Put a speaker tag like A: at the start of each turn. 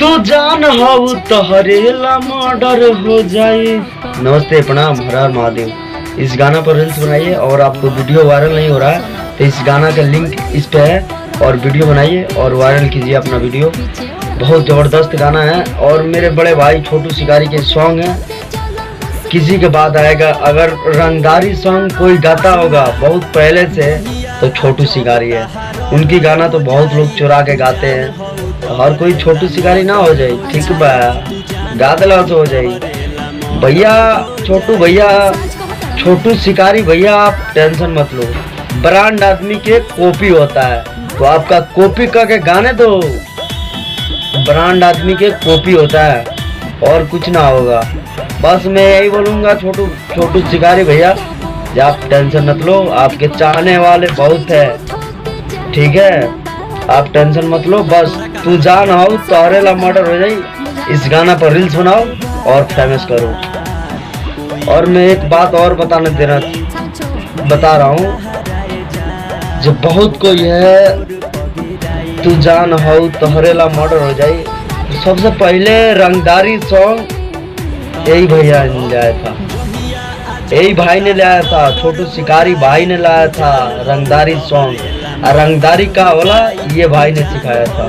A: तू जान हो तो हरेला मर्डर हो जाए। नमस्ते, प्रणाम, हर हर महादेव। इस गाना पर रील्स बनाइए और आपको वीडियो वायरल नहीं हो रहा है तो इस गाना का लिंक इस पे है और वीडियो बनाइए और वायरल कीजिए अपना वीडियो। बहुत ज़बरदस्त गाना है और मेरे बड़े भाई छोटू शिकारी के सॉन्ग है, किसी के बाद आएगा। अगर रंगदारी सॉन्ग कोई गाता होगा बहुत पहले से तो छोटू शिकारी है। उनकी गाना तो बहुत लोग चुरा के गाते हैं, हर कोई छोटू शिकारी ना हो जाए, ठीक बा, गा दिला तो हो जाए। भैया छोटू भैया, छोटू शिकारी भैया, आप टेंशन मत लो। ब्रांड आदमी के कॉपी होता है तो आपका कॉपी करके गाने दो। ब्रांड आदमी के कॉपी होता है और कुछ ना होगा। बस मैं यही बोलूँगा छोटू शिकारी भैया, आप टेंशन मत लो, आपके चाहने वाले बहुत है, ठीक है, आप टेंशन मत लो। बस तू जान हो तो हरेला मर्डर हो जाए, इस गाना पर रील्स बनाओ और फेमस करो। और मैं एक बात और बता रहा हूँ, जो बहुत कोई है तू जान हो तो हरेला मर्डर हो जाए, तो सबसे पहले रंगदारी सॉन्ग यही भैया ने लाया था, यही भाई ने लाया था, छोटू शिकारी भाई ने लाया था रंगदारी सॉन्ग। रंगदारी का वाला ये भाई ने सिखाया था।